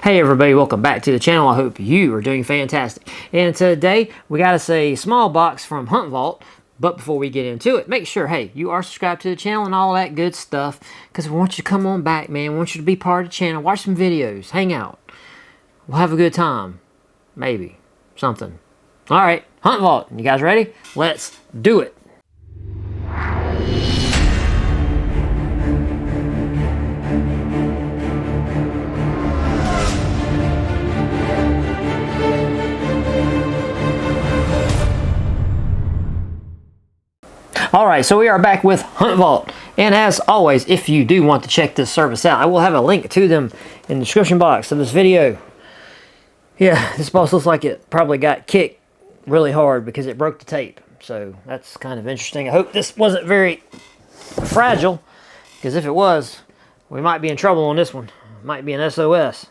Hey everybody, welcome back to the channel. I hope you are doing fantastic. And today we got us a small box from HuntVault. But before we get into it, make sure, hey, you are subscribed to the channel and all that good stuff. Because we want you to come on back, man. We want you to be part of the channel. Watch some videos. Hang out. We'll have a good time. Maybe. Something. Alright, HuntVault. You guys ready? Let's do it. Alright, so we are back with HuntVault. And as always, if you do want to check this service out, I will have a link to them in the description box of this video. Yeah, this box looks like it probably got kicked really hard because it broke the tape. So that's kind of interesting. I hope this wasn't very fragile, because if it was, we might be in trouble on this one. It might be an SOS.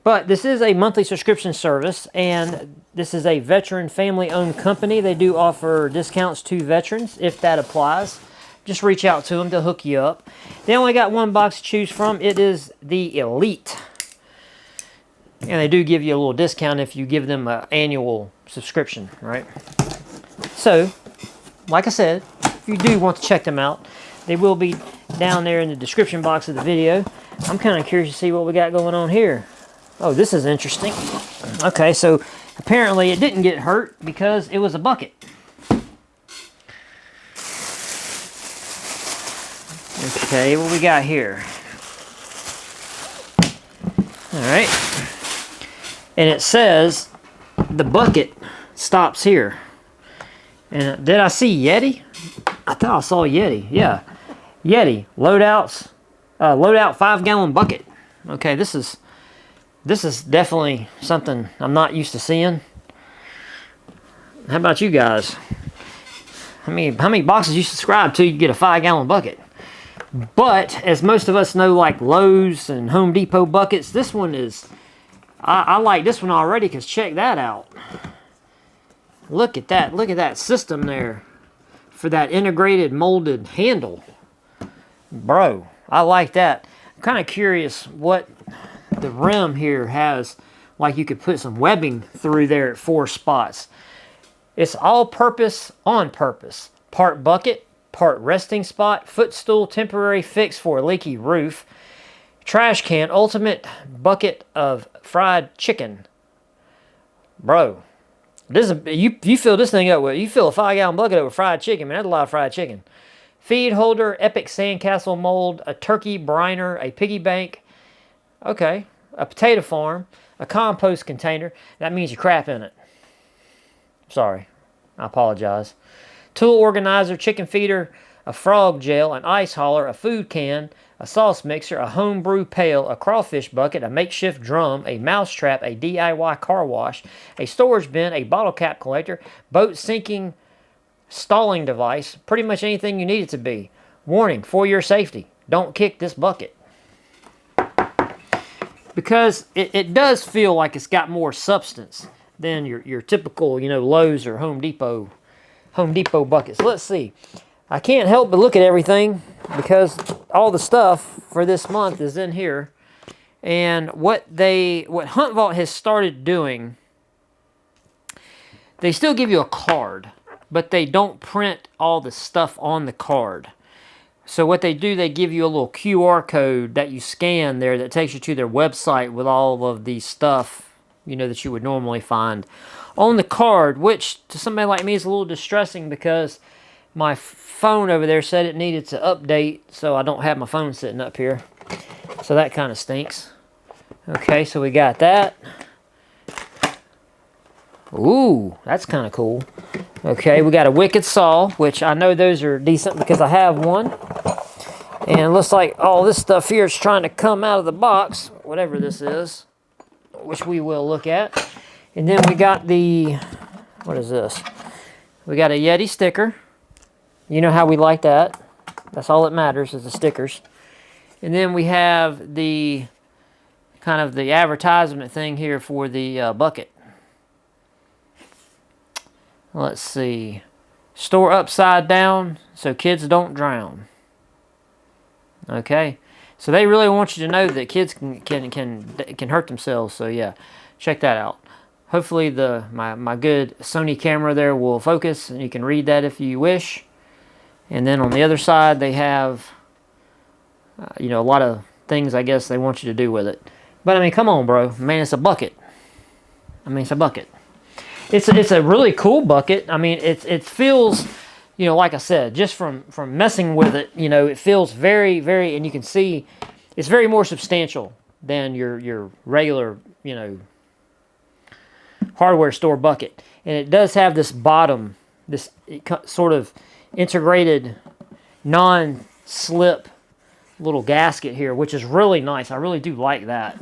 But this is a monthly subscription service, and this is a veteran family-owned company. They do offer discounts to veterans, if that applies. Just reach out to them, they'll hook you up. They only got one box to choose from. It is the Elite. And they do give you a little discount if you give them an annual subscription, right? So, like I said, if you do want to check them out, they will be down there in the description box of the video. I'm kind of curious to see what we got going on here. Oh, this is interesting. Okay, so apparently it didn't get hurt because it was a bucket. Okay, what we got here? Alright. And it says the bucket stops here. And did I see Yeti? I thought I saw Yeti. Yeah. Yeti Loadouts. Loadout 5-gallon bucket. Okay, this is definitely something I'm not used to seeing. How about you guys? How many boxes you subscribe to, you get a 5-gallon bucket? But as most of us know, like Lowe's and Home Depot buckets, this one is, I like this one already, because check that out. Look at that. Look at that system there for that integrated molded handle. Bro, I like that. I'm kind of curious what the rim here has. Like you could put some webbing through there at 4 spots. It's all purpose on purpose. Part bucket, part resting spot, footstool, temporary fix for a leaky roof, trash can, ultimate bucket of fried chicken. Bro, this is, you fill this thing up with, you fill a 5-gallon bucket up with fried chicken, man. That's a lot of fried chicken. Feed holder, epic sandcastle mold, a turkey briner, a piggy bank. Okay, a potato farm, a compost container. That means you crap in it. Sorry, I apologize. Tool organizer, chicken feeder, a frog jail, an ice hauler, a food can, a sauce mixer, a homebrew pail, a crawfish bucket, a makeshift drum, a mouse trap, a DIY car wash, a storage bin, a bottle cap collector, boat sinking stalling device, pretty much anything you need it to be. Warning, for your safety, don't kick this bucket. Because it does feel like it's got more substance than your typical, you know, Lowe's or Home Depot buckets. Let's see. I can't help but look at everything because all the stuff for this month is in here. And what HuntVault has started doing, they still give you a card, but they don't print all the stuff on the card. So what they do, they give you a little QR code that you scan there that takes you to their website with all of the stuff, you know, that you would normally find on the card, which to somebody like me is a little distressing because my phone over there said it needed to update, so I don't have my phone sitting up here. So that kind of stinks. Okay, so we got that. Ooh, that's kind of cool. Okay, we got a wicked saw, which I know those are decent because I have one. And it looks like all this stuff here is trying to come out of the box, whatever this is, which we will look at. And then we got the, what is this? We got a Yeti sticker. You know how we like that. That's all that matters is the stickers. And then we have the, kind of the advertisement thing here for the bucket. Let's see. Store upside down so kids don't drown. Okay. So they really want you to know that kids can hurt themselves. So yeah, check that out. Hopefully my good Sony camera there will focus, and you can read that if you wish. And then on the other side, they have you know, a lot of things I guess they want you to do with it. But I mean, come on, bro, man, it's a bucket. I mean, it's a bucket. It's a really cool bucket. I mean, it feels, you know, like I said, just from messing with it, you know, it feels very, very, and you can see it's very more substantial than your regular, you know, hardware store bucket. And it does have this bottom, this sort of integrated non-slip little gasket here, which is really nice. I really do like that.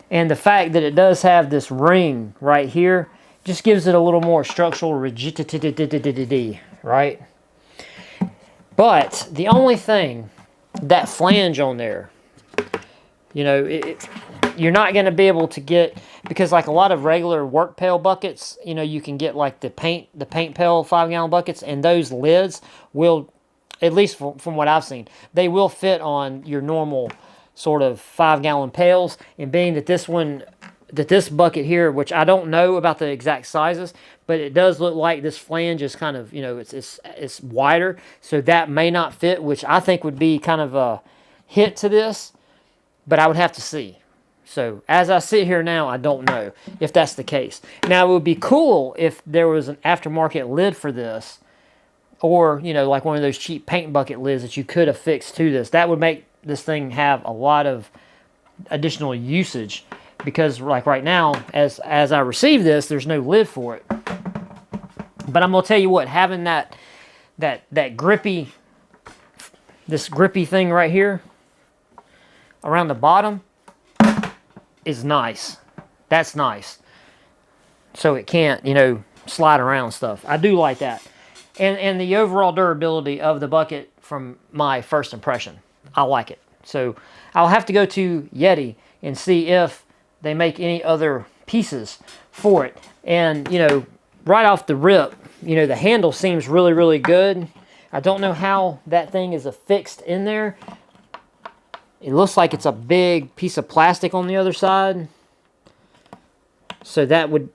And the fact that it does have this ring right here just gives it a little more structural rigidity, right? But the only thing, that flange on there, you know, you're not going to be able to get, because like a lot of regular work pail buckets, you know, you can get like the paint pail 5-gallon buckets, and those lids will, at least from what I've seen, they will fit on your normal sort of 5-gallon pails. And being that this bucket here, which I don't know about the exact sizes, but it does look like this flange is kind of, you know, it's wider, so that may not fit, which I think would be kind of a hit to this, but I would have to see. So as I sit here now, I don't know if that's the case. Now, it would be cool if there was an aftermarket lid for this, or, you know, like one of those cheap paint bucket lids that you could have fixed to this. That would make this thing have a lot of additional usage, because like right now, as I receive this, there's no lid for it. But I'm gonna tell you what, having that grippy, this grippy thing right here around the bottom is nice. That's nice. So it can't, you know, slide around stuff. I do like that. And the overall durability of the bucket from my first impression, I like it. So I'll have to go to Yeti and see if they make any other pieces for it. And, you know, right off the rip, you know, the handle seems really, really good. I don't know how that thing is affixed in there. It looks like it's a big piece of plastic on the other side. So that would,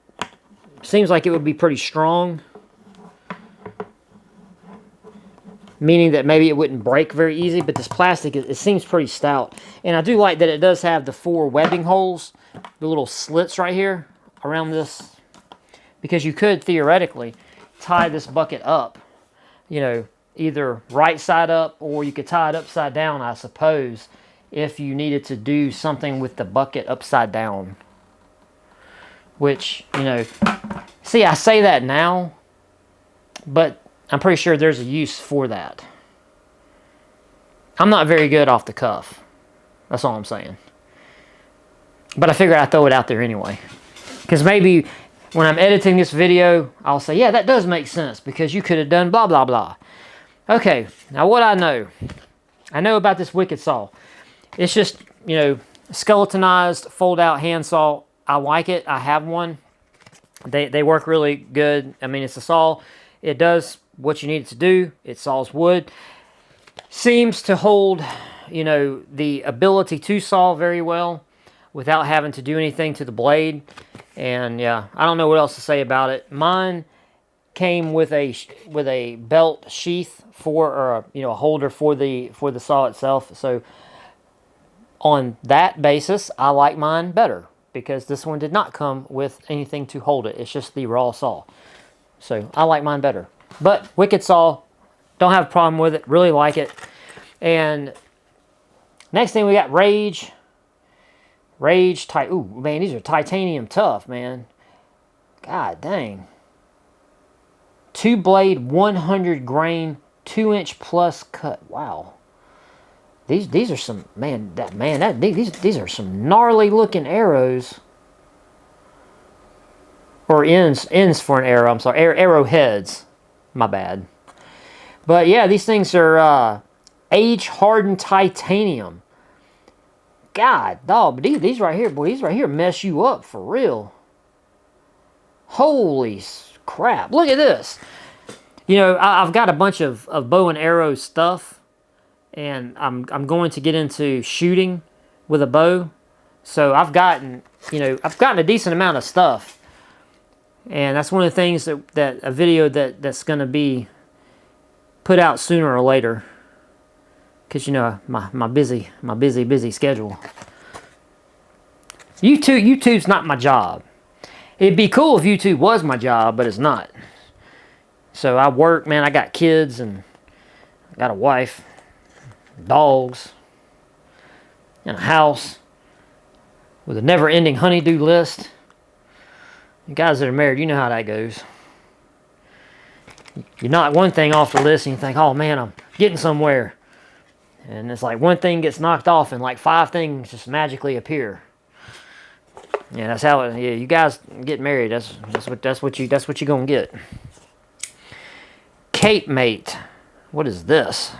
seems like it would be pretty strong. Meaning that maybe it wouldn't break very easy, but this plastic, it seems pretty stout. And I do like that it does have the 4 webbing holes, the little slits right here around this, because you could theoretically tie this bucket up, you know, either right side up, or you could tie it upside down, I suppose, if you needed to do something with the bucket upside down. Which, you know, see, I say that now, but I'm pretty sure there's a use for that. I'm not very good off the cuff. That's all I'm saying. But I figured I'd throw it out there anyway. Because maybe when I'm editing this video, I'll say, yeah, that does make sense, because you could have done blah, blah, blah. Okay, now what I know about this Wicked Saw. It's just, you know, skeletonized, fold-out handsaw. I like it. I have one. They work really good. I mean, it's a saw. It does what you need it to do. It saws wood. Seems to hold, you know, the ability to saw very well without having to do anything to the blade. And yeah, I don't know what else to say about it. Mine came with a belt sheath or a holder for the saw itself. So on that basis, I like mine better, because this one did not come with anything to hold it. It's just the raw saw. So I like mine better. But Wicked Saw, don't have a problem with it. Really like it. And next thing we got Rage. Ooh, man, these are titanium tough, man. God dang. 2-blade, 100 grain, 2-inch plus cut. Wow. These are some, these are some gnarly looking arrows. Or ends for an arrow, I'm sorry, arrowheads. My bad. But yeah, these things are age-hardened titanium. God, dog, but these right here, boy, these right here mess you up for real. Holy crap. Look at this. You know, I've got a bunch of bow and arrow stuff, and I'm going to get into shooting with a bow. So I've gotten a decent amount of stuff, and that's one of the things that a video that's going to be put out sooner or later, because my busy schedule. YouTube's not my job. It'd be cool if YouTube was my job, but it's not. So I work, man. I got kids and I got a wife, dogs, and a house with a never-ending honey-do list. You guys that are married, you know how that goes. You knock one thing off the list and you think, oh man, I'm getting somewhere. And it's like one thing gets knocked off and like 5 things just magically appear. Yeah, that's how it, yeah, you guys get married. That's what you're gonna get. Cape Mate. What is this?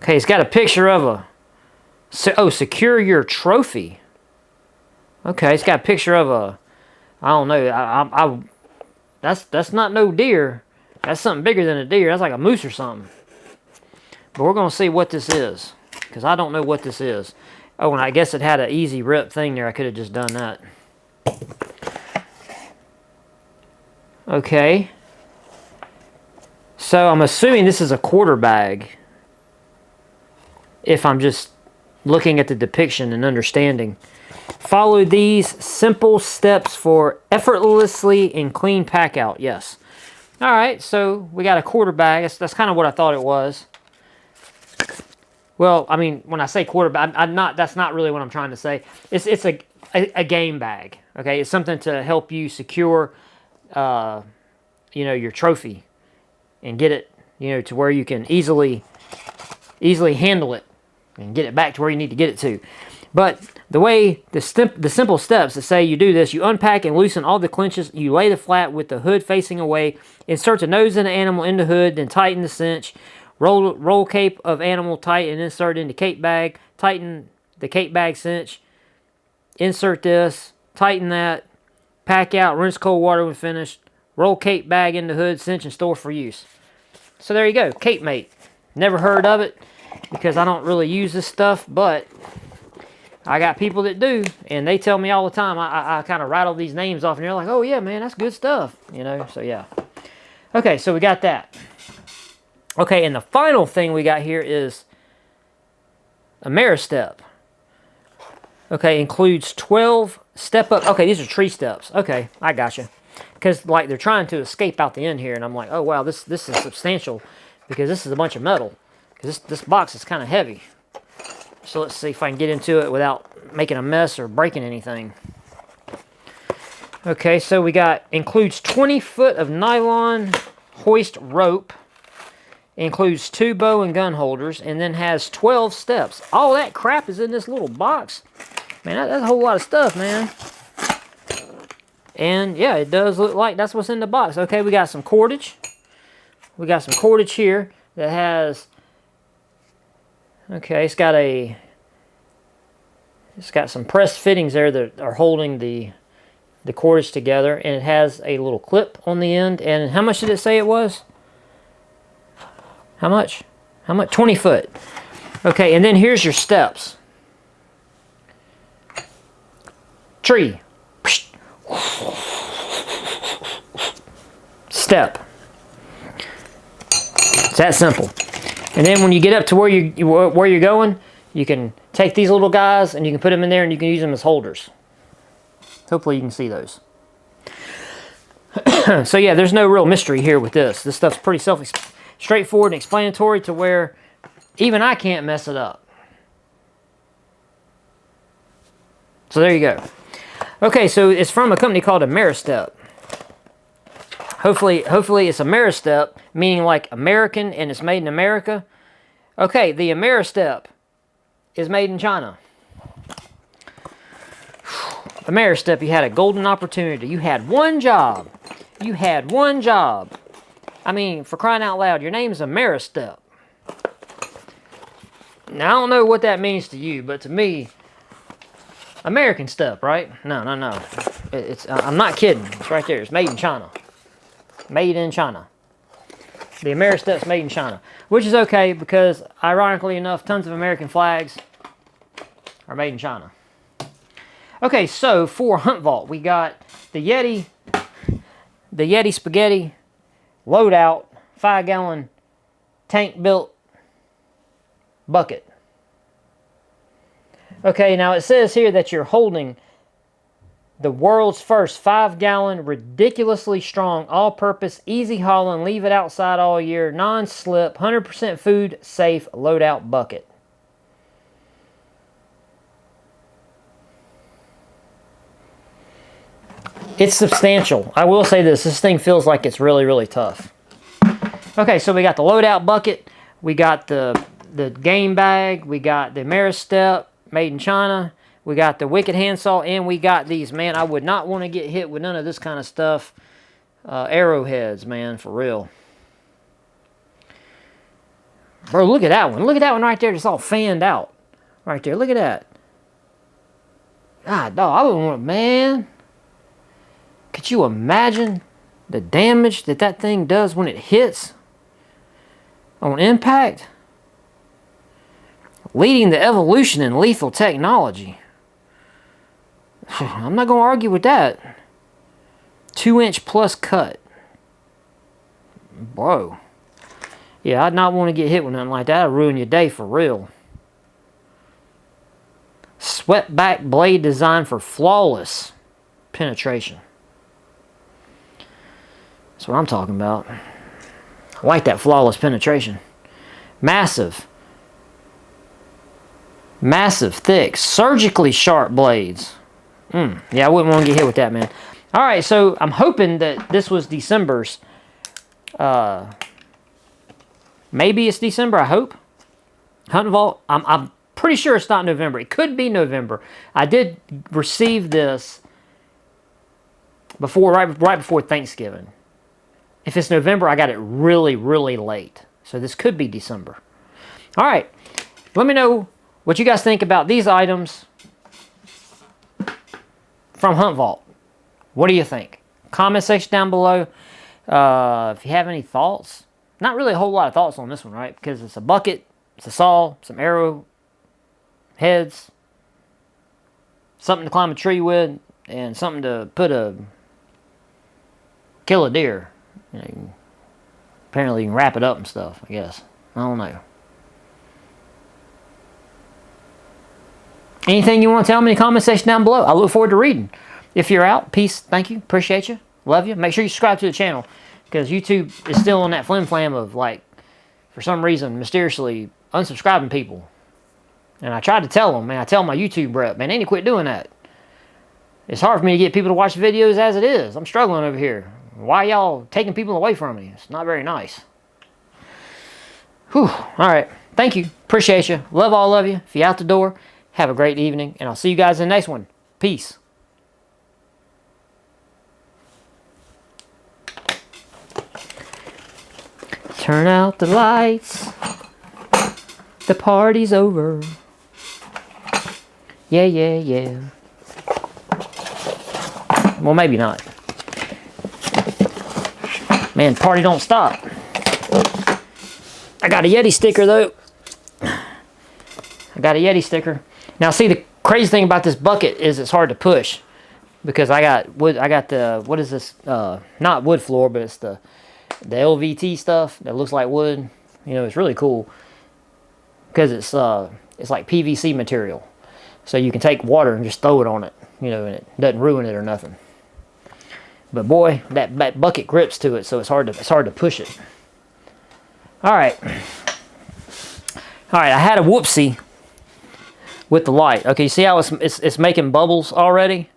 Okay, it's got a picture of secure your trophy. Okay, it's got a picture of I don't know, that's not no deer. That's something bigger than a deer. That's like a moose or something. But we're gonna see what this is, because I don't know what this is. Oh, and I guess it had an easy rip thing there. I could have just done that. Okay. So I'm assuming this is a quarter bag, if I'm just looking at the depiction and understanding. Follow these simple steps for effortlessly and clean pack out. Yes. All right, so we got a quarter bag. That's kind of what I thought it was. Well, I mean, when I say quarter bag, that's not really what I'm trying to say. It's a game bag. Okay, it's something to help you secure, your trophy, and get it, to where you can easily handle it and get it back to where you need to get it to. But the simple steps that say you do this: you unpack and loosen all the clinches. You lay the flat with the hood facing away. Insert the nose of the animal in the hood, then tighten the cinch. Roll cape of animal tight and insert into cape bag. Tighten the cape bag cinch. Insert this. Tighten that. Pack out. Rinse cold water when finished. Roll cape bag in the hood, cinch, and store for use. So there you go. Cape Mate. Never heard of it because I don't really use this stuff, but I got people that do, and they tell me all the time. I kind of rattle these names off, and they're like, oh yeah, man, that's good stuff. So yeah. Okay, so we got that. Okay, and the final thing we got here is Ameristep. Okay, includes 12 step up. Okay, these are tree steps. Okay, I gotcha. Because like they're trying to escape out the end here, and I'm like, oh wow, this is substantial, because this is a bunch of metal. Because this box is kind of heavy. So let's see if I can get into it without making a mess or breaking anything. Okay, so we got includes 20 foot of nylon hoist rope. Includes 2 bow and gun holders, and then has 12 steps. All that crap is in this little box. Man, that's a whole lot of stuff, man. And yeah, it does look like that's what's in the box. Okay, we got some cordage. We got some cordage here that has, okay, it's got some pressed fittings there that are holding the cordage together, and it has a little clip on the end. And how much did it say it was? How much? 20 foot. Okay, and then here's your steps. Tree. Step. It's that simple. And then when you get up to where you're going, you can take these little guys and you can put them in there and you can use them as holders. Hopefully you can see those. So yeah, there's no real mystery here with this. This stuff's pretty straightforward and explanatory to where even I can't mess it up. So there you go. Okay, so it's from a company called Ameristep. Hopefully it's Ameristep, meaning like American, and it's made in America. Okay, the Ameristep is made in China. Ameristep, you had a golden opportunity. You had one job. You had one job. I mean, for crying out loud, your name's Ameristep. Now, I don't know what that means to you, but to me, American step, right? No. I'm not kidding. It's right there. It's made in China. Made in China. The Ameristep's made in China, which is okay because, ironically enough, tons of American flags are made in China. Okay, so for HuntVault, we got the Yeti Spaghetti Loadout 5-gallon tank-built bucket. Okay, now it says here that you're holding the world's first 5-gallon, ridiculously strong, all-purpose, easy hauling, leave it outside all year, non-slip, 100% food safe loadout bucket. It's substantial. I will say this thing feels like it's really, really tough. Okay, so we got the loadout bucket, we got the game bag, we got the Ameristep, made in China, we got the wicked handsaw, and we got these. Man, I would not want to get hit with none of this kind of stuff. Arrowheads, man, for real. Bro, look at that one. Look at that one right there, just all fanned out. Right there, look at that. God, dog, I wouldn't want, man. Could you imagine the damage that that thing does when it hits on impact? Leading the evolution in lethal technology. I'm not going to argue with that. 2-inch plus cut. Bro. Yeah, I'd not want to get hit with nothing like that. That'd ruin your day for real. Swept-back blade designed for flawless penetration. That's what I'm talking about. I like that flawless penetration. Massive, thick, surgically sharp blades. Yeah, I wouldn't want to get hit with that, man. All right, so I'm hoping that this was December's. Maybe it's December, I hope. HuntVault, I'm pretty sure it's not November. It could be November. I did receive this before, right before Thanksgiving. If it's November, I got it really, really late. So this could be December. All right, let me know what you guys think about these items from HuntVault. What do you think? Comment section down below. If you have any thoughts. Not really a whole lot of thoughts on this one, right? Because it's a bucket, it's a saw, some arrow heads, something to climb a tree with, and something to kill a deer. You know, apparently you can wrap it up and stuff, I guess. I don't know. Anything you want to tell me in the comment section down below. I look forward to reading. If you're out, peace, thank you, appreciate you, love you. Make sure you subscribe to the channel because YouTube is still on that flim-flam of, like, for some reason, mysteriously unsubscribing people. And I tried to tell them, man, I tell my YouTube rep, man, they need to quit doing that. It's hard for me to get people to watch videos as it is. I'm struggling over here. Why y'all taking people away from me? It's not very nice. Whew. All right. Thank you. Appreciate you. Love all of you. If you're out the door, have a great evening. And I'll see you guys in the next one. Peace. Turn out the lights. The party's over. Yeah, yeah, yeah. Well, maybe not. Man, party don't stop. I got a Yeti sticker, though. I got a Yeti sticker. Now, see, the crazy thing about this bucket is it's hard to push. Because I got wood, I got the, what is this? Not wood floor, but it's the LVT stuff that looks like wood. You know, it's really cool. Because it's like PVC material. So you can take water and just throw it on it. You know, and it doesn't ruin it or nothing. But boy, that bucket grips to it, so it's hard to push it. All right, I had a whoopsie with the light. Okay, you see how it's making bubbles already?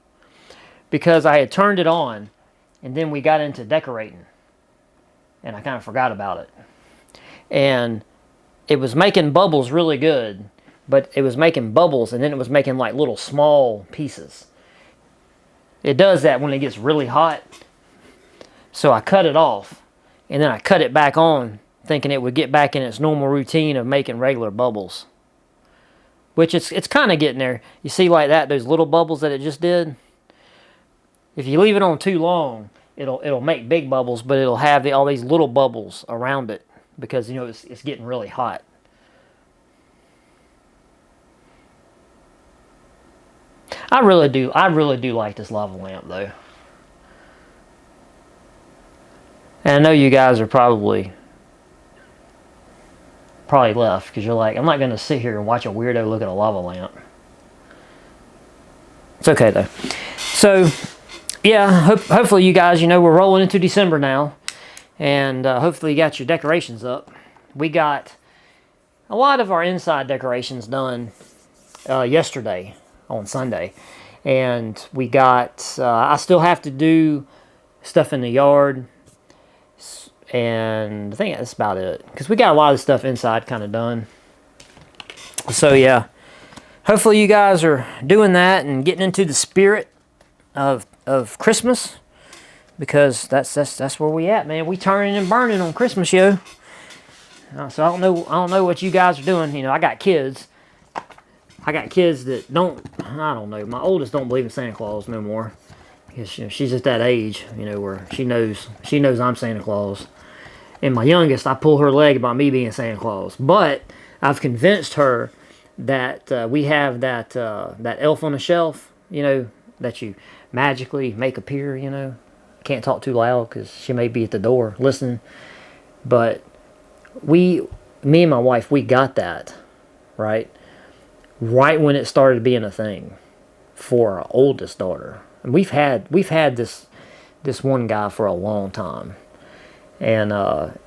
Because I had turned it on, and then we got into decorating, and I kind of forgot about it. And it was making bubbles really good, but it was making bubbles, and then it was making like little small pieces. It does that when it gets really hot. So I cut it off. And then I cut it back on, thinking it would get back in its normal routine of making regular bubbles. Which it's kind of getting there. You see like that, those little bubbles that it just did? If you leave it on too long, it'll make big bubbles, but it'll have all these little bubbles around it because, you know, it's getting really hot. I really do like this lava lamp though. And I know you guys are probably left because you're like, I'm not going to sit here and watch a weirdo look at a lava lamp. It's okay though. So yeah, hopefully you guys, you know, we're rolling into December now, and hopefully you got your decorations up. We got a lot of our inside decorations done yesterday on Sunday, and we got I still have to do stuff in the yard, and I think that's about it because we got a lot of stuff inside kind of done. So yeah, hopefully you guys are doing that and getting into the spirit of Christmas, because that's where we at, man. We turning and burning on Christmas, yo. So I don't know what you guys are doing. You know, I got kids that don't. I don't know. My oldest don't believe in Santa Claus no more, because, you know, she's at that age, you know, where she knows I'm Santa Claus. And my youngest, I pull her leg about me being Santa Claus, but I've convinced her that we have that elf on the shelf, you know, that you magically make appear, you know. Can't talk too loud because she may be at the door listening. But me and my wife, we got that, right when it started being a thing for our oldest daughter. And we've had this one guy for a long time. And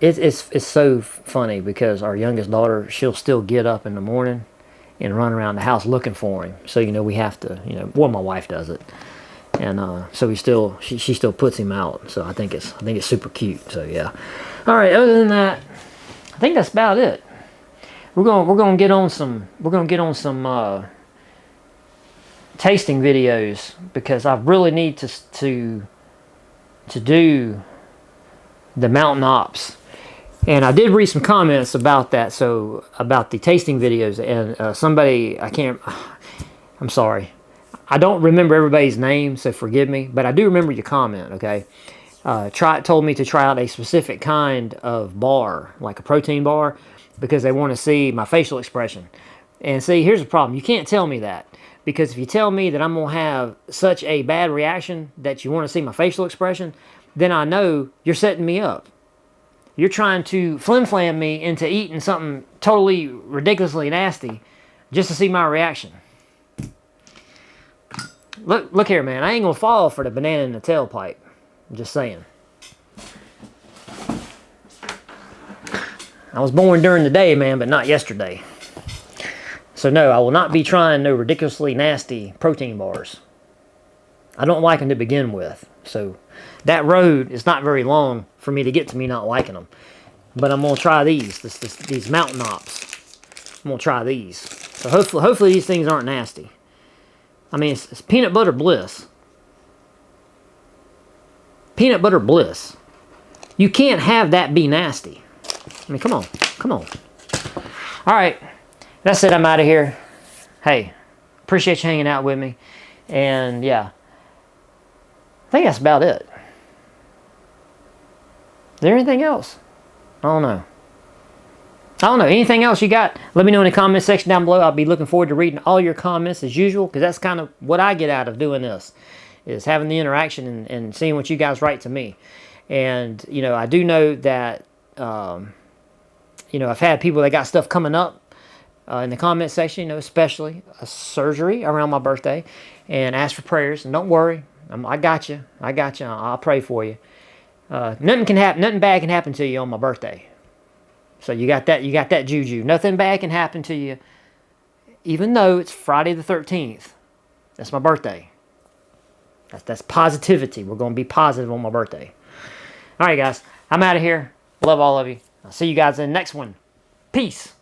it's so funny because our youngest daughter, she'll still get up in the morning and run around the house looking for him. So, you know, we have to, you know, well, my wife does it. And so she still puts him out. So I think it's super cute. So yeah. All right, other than that, I think that's about it. We're gonna get on some tasting videos, because I really need to do the mountain ops. And I did read some comments about that, so about the tasting videos, and somebody, I'm sorry, I don't remember everybody's name, so forgive me, but I do remember your comment, okay? Told me to try out a specific kind of bar, like a protein bar, because they want to see my facial expression. And see, here's the problem. You can't tell me that, because if you tell me that I'm going to have such a bad reaction that you want to see my facial expression, then I know you're setting me up. You're trying to flim-flam me into eating something totally ridiculously nasty just to see my reaction. Look here, man. I ain't going to fall for the banana in the tailpipe. I'm just saying. I was born during the day, man, but not yesterday. So no, I will not be trying no ridiculously nasty protein bars. I don't like them to begin with. So that road is not very long for me to get to me not liking them. But I'm going to try these mountain ops. I'm going to try these. So hopefully these things aren't nasty. I mean, it's peanut butter bliss. Peanut butter bliss. You can't have that be nasty. I mean, come on. All right. That's it. I'm out of here. Hey, appreciate you hanging out with me. And yeah, I think that's about it. Is there anything else? I don't know. Anything else you got? Let me know in the comment section down below. I'll be looking forward to reading all your comments as usual, because that's kind of what I get out of doing this, is having the interaction and seeing what you guys write to me. And, you know, I do know that, you know, I've had people that got stuff coming up in the comment section, you know, especially a surgery around my birthday, and ask for prayers. And don't worry, I got you. I'll pray for you. Nothing bad can happen to you on my birthday. So you got that juju. Nothing bad can happen to you, even though it's Friday the 13th. That's my birthday. That's positivity. We're going to be positive on my birthday. All right, guys. I'm out of here. Love all of you. I'll see you guys in the next one. Peace.